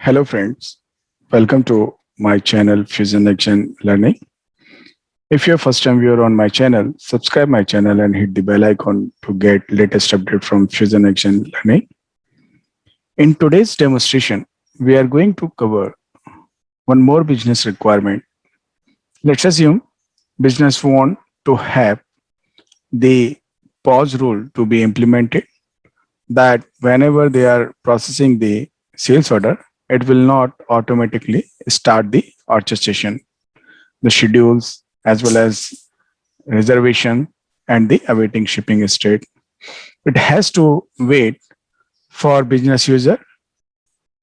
Hello friends, welcome to my channel Fusion Action Learning. If you're first time viewer on my channel, subscribe my channel and hit the bell icon to get latest update from Fusion Action Learning. In today's demonstration, we are going to cover one more business requirement. Let's assume business want to have the pause rule to be implemented, that whenever they are processing the sales order, it will not automatically start the orchestration, the schedules, as well as reservation and the awaiting shipping state. It has to wait for business user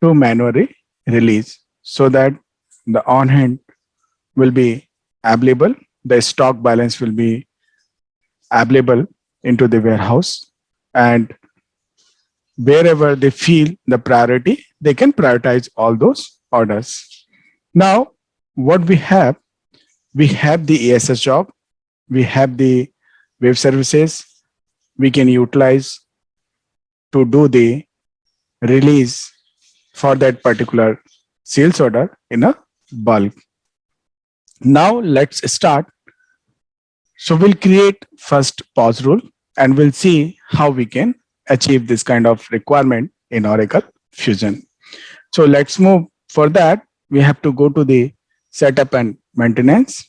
to manually release so that the on hand will be available, the stock balance will be available into the warehouse, and wherever they feel the priority, they can prioritize all those orders. Now, what we have the ESS job, we have the web services, we can utilize to do the release for that particular sales order in a bulk. Now, let's start. So we'll create first pause rule and we'll see how we can achieve this kind of requirement in Oracle Fusion. So let's move. For that, we have to go to the setup and maintenance.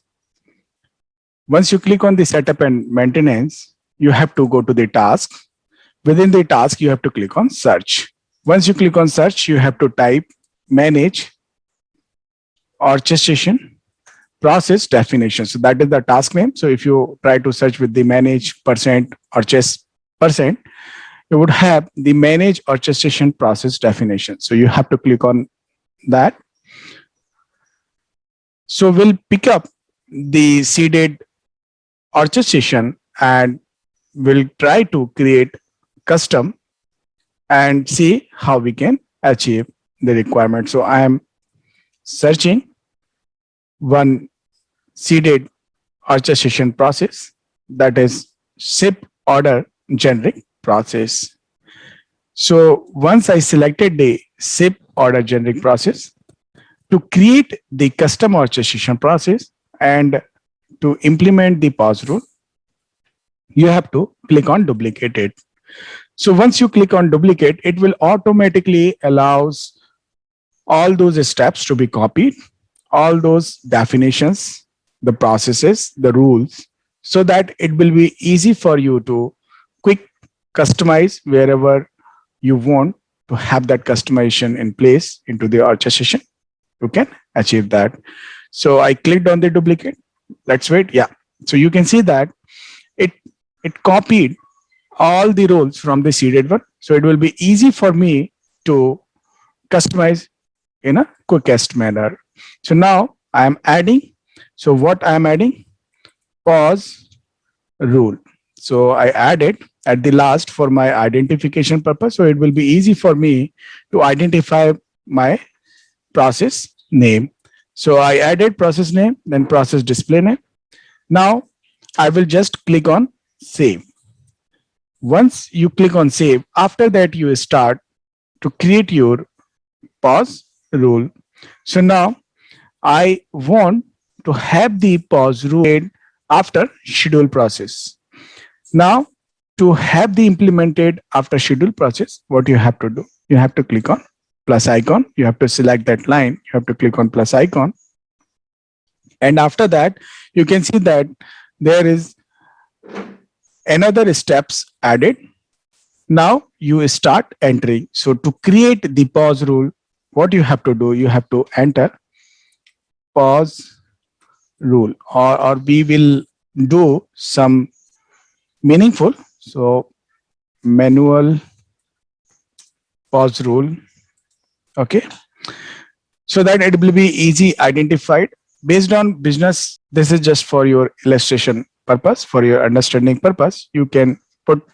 Once you click on the setup and maintenance, you have to go to the task. Within the task, you have to click on search. Once you click on search, you have to type manage orchestration process definition. So that is the task name. So if you try to search with the manage percent orchest percent, you would have the manage orchestration process definition. So you have to click on that. So we'll pick up the seeded orchestration and we'll try to create custom and see how we can achieve the requirement. So I am searching one seeded orchestration process, that is ship order generic process. So once I selected the ship order generic process, to create the custom orchestration process and to implement the pause rule, you have to click on duplicate it. So once you click on duplicate, it will automatically allows all those steps to be copied, all those definitions, the processes, the rules, so that it will be easy for you to quick customize wherever you want to have that customization in place into the orchestration. You can achieve that. So I clicked on the duplicate. Let's wait. Yeah. So you can see that it copied all the roles from the seeded one. So it will be easy for me to customize in a quickest manner. So now I am adding. So what I am adding? Pause rule. So I added at the last for my identification purpose. So it will be easy for me to identify my process name. So I added process name, then process display name. Now I will just click on save. Once you click on save, after that you start to create your pause rule. So now I want to have the pause rule after schedule process. Now to have the implemented after schedule process, what you have to do? You have to click on plus icon. You have to select that line. You have to click on plus icon. And after that, you can see that there is another steps added. Now you start entering. So to create the pause rule, what you have to do? You have to enter pause rule, or we will do some meaningful. So manual pause rule. Okay. So that it will be easy identified based on business. This is just for your illustration purpose, for your understanding purpose. You can put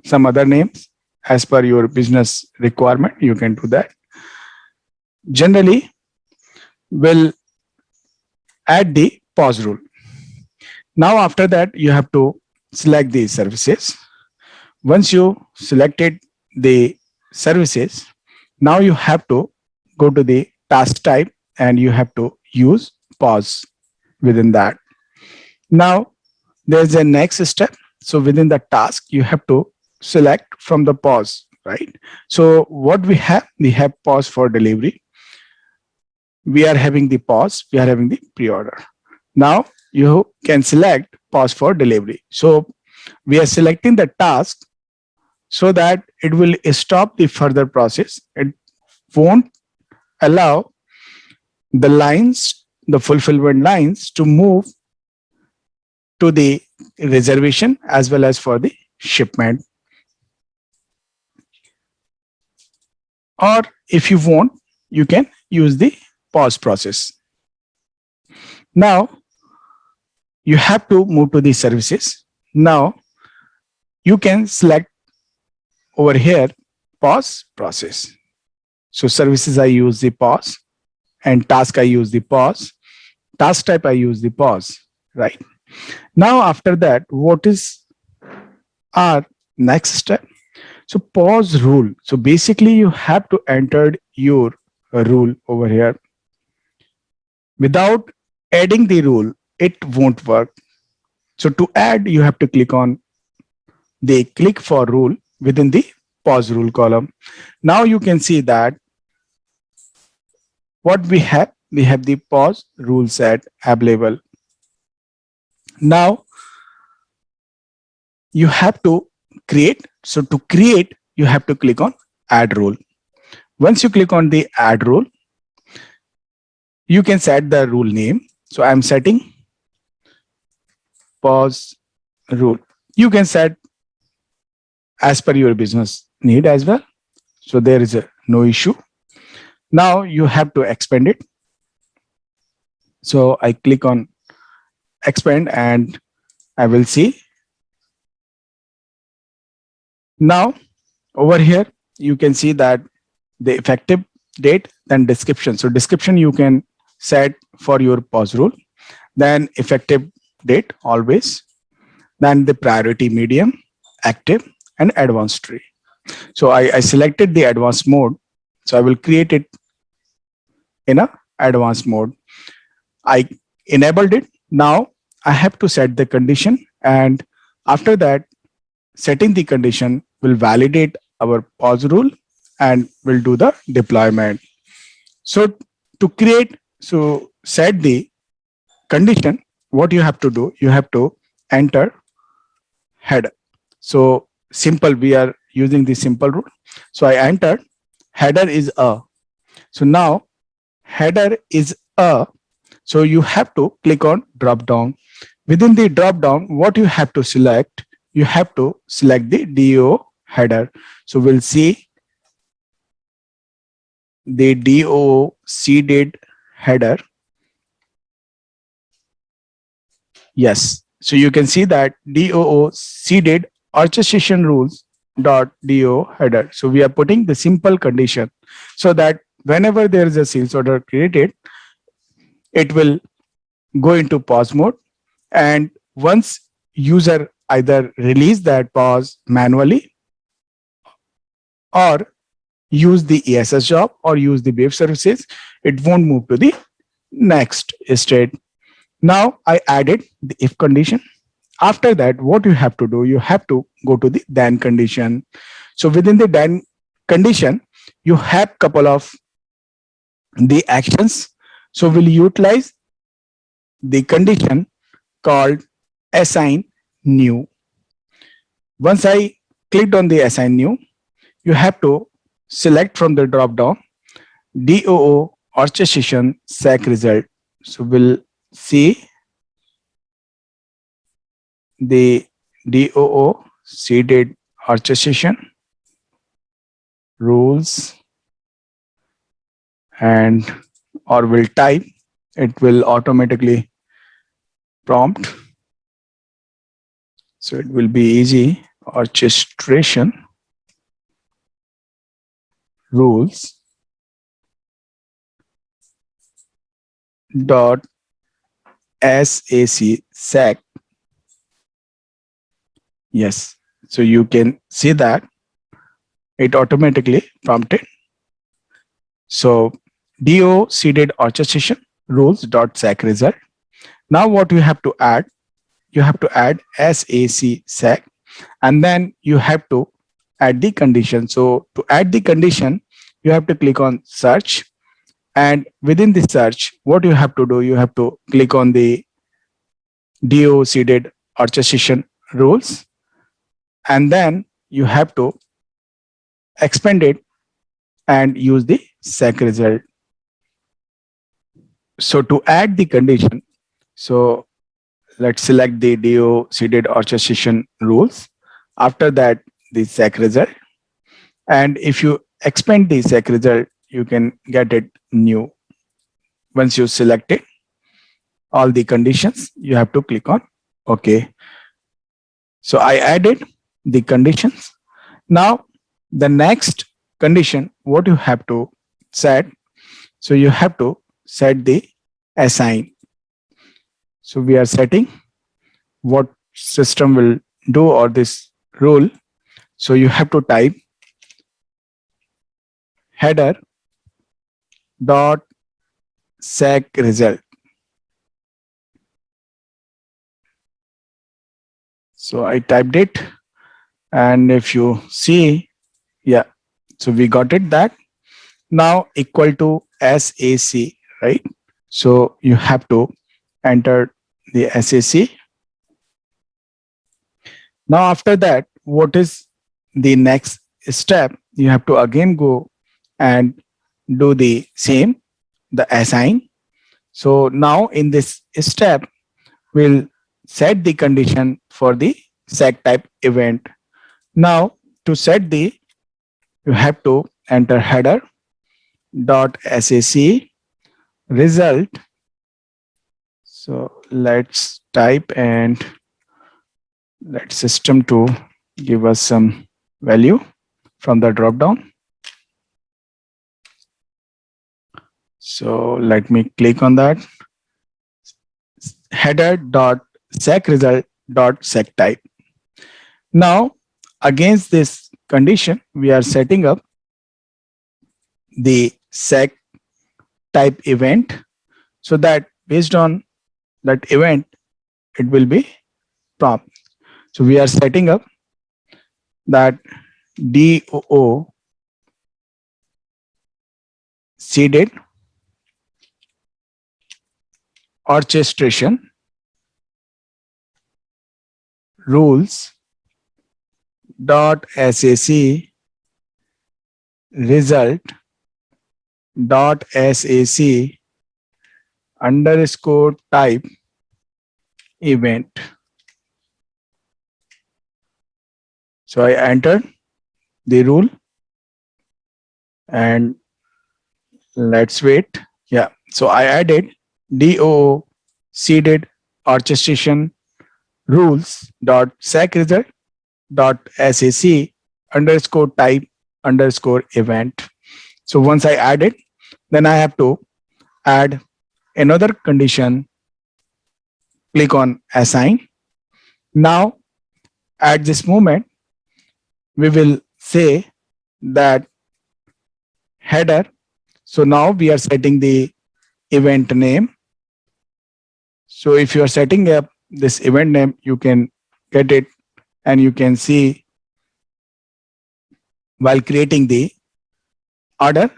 some other names as per your business requirement. You can do that. Generally, we'll add the pause rule. Now after that, you have to select the services. Once you selected the services, now you have to go to the task type and you have to use pause within that. Now there's a next step. So within the task, you have to select from the pause, right? So what we have pause for delivery. We are having the pause, we are having the pre-order. Now you can select pause for delivery. So we are selecting the task so that it will stop the further process. It won't allow the lines, the fulfillment lines to move to the reservation as well as for the shipment. Or if you want, you can use the pause process. Now you have to move to the services. Now you can select over here pause process. So services I use the pause, and task I use the pause, task type I use the pause, right? Now after that, what is our next step? So pause rule. So basically you have to enter your rule over here. Without adding the rule, it won't work. So to add, you have to click on the click for rule within the pause rule column. Now you can see that what we have the pause rule set available. Now you have to create. So to create, you have to click on add rule. Once you click on the add rule, you can set the rule name. So I'm setting pause rule. You can set as per your business need as well. So there is no issue. Now you have to expand it. So I click on expand and I will see. Now over here, you can see that the effective date, then description. So description you can set for your pause rule, then effective date always, then the priority medium, active, and advanced tree. So I selected the advanced mode. So I will create it in a advanced mode. I enabled it. Now I have to set the condition, and after that, setting the condition will validate our pause rule and will do the deployment. So to create, so set the condition, what you have to do, you have to enter header. So simple, we are using the simple rule. So I entered header is a. So now header is a. So you have to click on drop down. Within the drop down, what you have to select, you have to select the DO header. So we'll see the DO seeded header. Yes. So you can see that DOO seeded orchestration rules dot DO header. So we are putting the simple condition so that whenever there is a sales order created, it will go into pause mode. And once user either release that pause manually or use the ESS job or use the wave services, it won't move to the next state. Now I added the if condition. After that, what you have to do, you have to go to the then condition. So within the then condition, you have couple of the actions. So we'll utilize the condition called assign new. Once I clicked on the assign new, you have to select from the drop down DOO orchestration SAC result. So we'll see the DOO seeded orchestration rules, and or will type, it will automatically prompt. So it will be easy orchestration rules dot SAC. Yes. So you can see that it automatically prompted. So do seeded orchestration rules dot sac result. Now what you have to add, you have to add sac, and then you have to add the condition. So to add the condition, you have to click on search, and within the search, what you have to do, you have to click on the do seeded orchestration rules, and then you have to expand it and use the sac result. So to add the condition, so let's select the do seeded orchestration rules. After that, the sac result. And if you expand the sac result, you can get it new. Once you select it, all the conditions, you have to click on OK. So I added the conditions. Now, the next condition, what you have to set, so you have to set the assign. So we are setting what system will do or this rule. So you have to type header dot sac result. So I typed it, and if you see, yeah, so we got it that now equal to SAC, right? So you have to enter the SAC. Now after that, what is the next step? You have to again go and do the same, the assign. So now in this step, we'll set the condition for the sac type event. Now to set the, you have to enter header dot sac result. So let's type and let system to give us some value from the drop down. So let me click on that. Header dot sac result dot sac type. Now against this condition, we are setting up the sac type event, so that based on that event, it will be prompt. So we are setting up that DOO seeded orchestration rules dot sac result dot sac underscore type event. So I entered the rule and let's wait. Yeah. So I added DOO seeded orchestration rules dot sac result dot sac underscore type underscore event. So once I add it, then I have to add another condition. Click on assign. Now at this moment, we will say that header. So now we are setting the event name. So if you are setting up this event name, you can get it and you can see while creating the order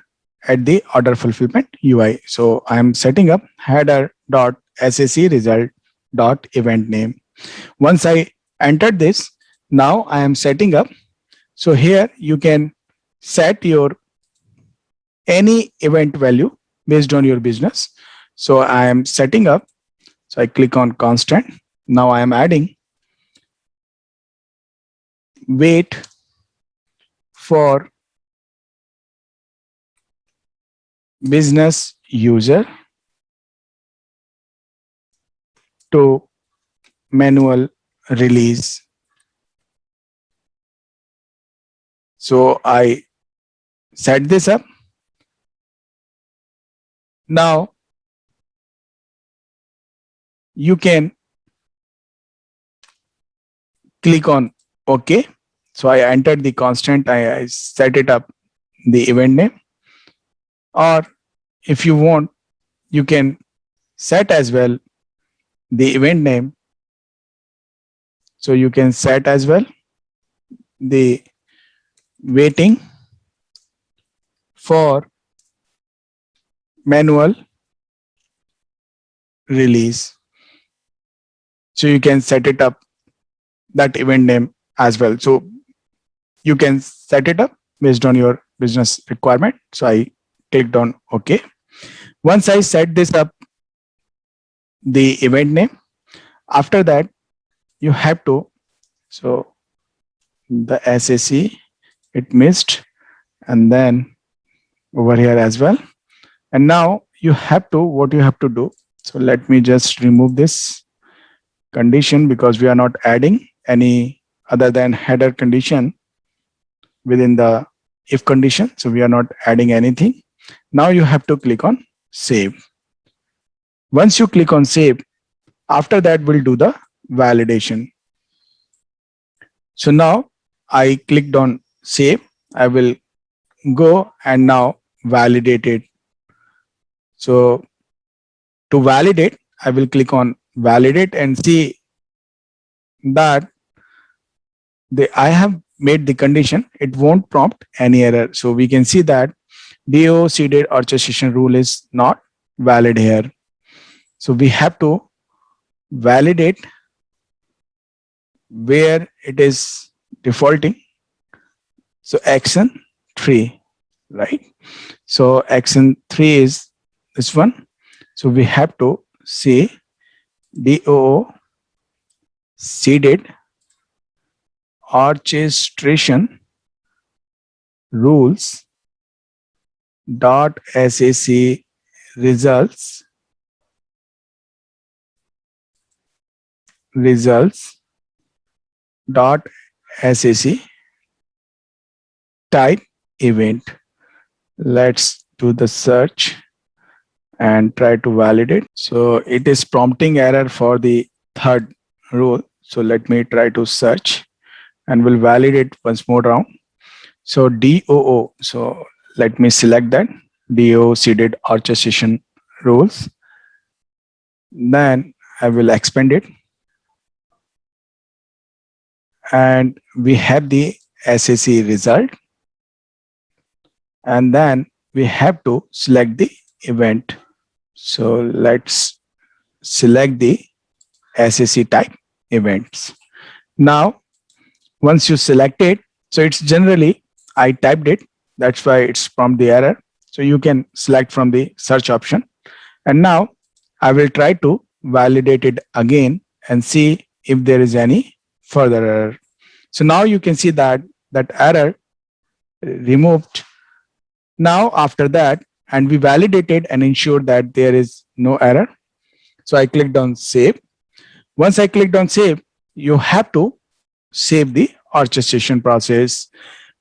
at the order fulfillment UI. So I am setting up header dot sac result dot event name. Once I entered this, now I am setting up. So here you can set your any event value based on your business. So I am setting up. So I click on constant. Now I am adding wait for business user to manual release. So I set this up. Now you can click on OK. So I entered the constant, I set it up the event name, or if you want, you can set as well the event name. So you can set as well the waiting for manual release. So you can set it up that event name as well. So you can set it up based on your business requirement. So I clicked on OK. Once I set this up, the event name, after that, you have to, so the SAC, it missed, and then over here as well. And now you have to, what you have to do. So let me just remove this condition because we are not adding any other than header condition within the if condition. So we are not adding anything. Now you have to click on save. Once you click on save, after that we'll do the validation. So now I clicked on save. I will go and now validate it. So to validate, I will click on validate and see that I have made the condition. It won't prompt any error. So we can see that DO seeded orchestration rule is not valid here. So we have to validate where it is defaulting. So action 3, right? So action 3 is this one. So we have to say DO seeded orchestration rules dot SAC results dot SAC type event. Let's do the search and try to validate. So it is prompting error for the third rule. So let me try to search and we'll validate once more round. So DOO. So let me select that DO seeded orchestration rules. Then I will expand it. And we have the SAC result. And then we have to select the event. So let's select the SAC type events. Now, once you select it, so it's generally, I typed it, that's why it's from the error. So you can select from the search option. And now I will try to validate it again and see if there is any further error. So now you can see that error removed. Now after that, and we validated and ensured that there is no error. So I clicked on save. Once I clicked on save, you have to save the orchestration process.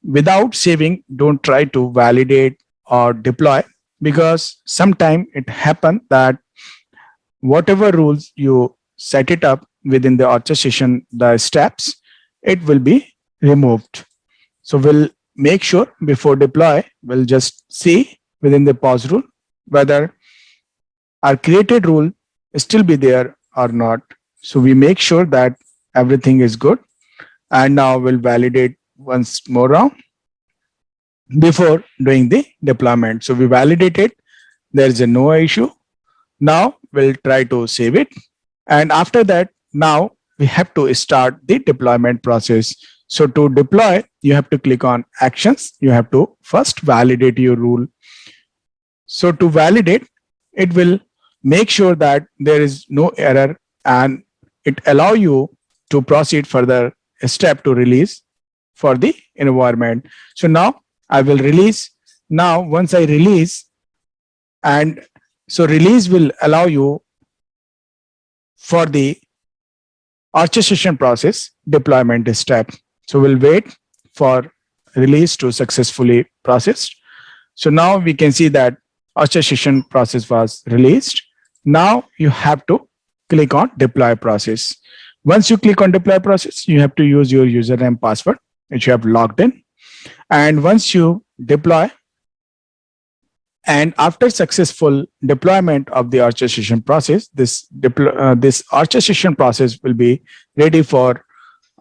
Without saving, don't try to validate or deploy, because sometime it happens that whatever rules you set it up within the orchestration, the steps, it will be removed. So we'll make sure before deploy, we'll just see within the pause rule whether our created rule still be there or not. So we make sure that everything is good. And now we'll validate once more round before doing the deployment. So we validated, there is a no issue. Now we'll try to save it. And after that, now we have to start the deployment process. So to deploy, you have to click on actions. You have to first validate your rule. So to validate, it will make sure that there is no error and it allow you to proceed further a step to release for the environment. So now I will release. Now, once I release, and so release will allow you for the orchestration process deployment step. So we'll wait for release to successfully processed. So now we can see that orchestration process was released. Now you have to click on deploy process. Once you click on deploy process, you have to use your username password which you have logged in. And once you deploy, And after successful deployment of the orchestration process, this orchestration process will be ready for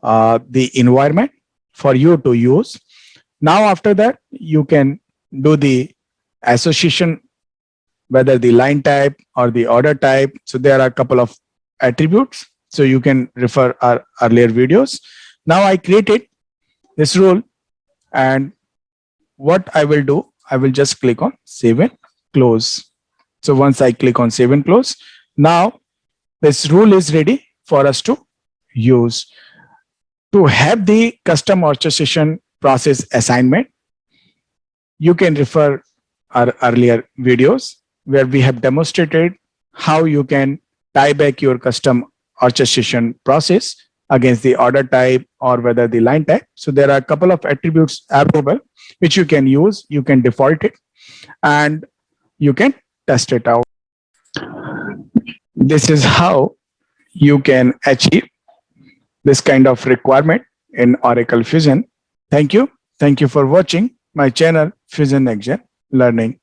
the environment for you to use. Now, after that, you can do the association, whether the line type or the order type. So there are a couple of attributes. So you can refer our earlier videos. Now I created this rule, and what I will do, I will just click on save and close. So once I click on save and close, now this rule is ready for us to use. To have the custom orchestration process assignment, you can refer our earlier videos where we have demonstrated how you can tie back your custom orchestration process against the order type or whether the line type. So there are a couple of attributes available which you can use. You can default it and you can test it out. This is how you can achieve this kind of requirement in Oracle Fusion. Thank you. Thank you for watching my channel Fusion NextGen Learning.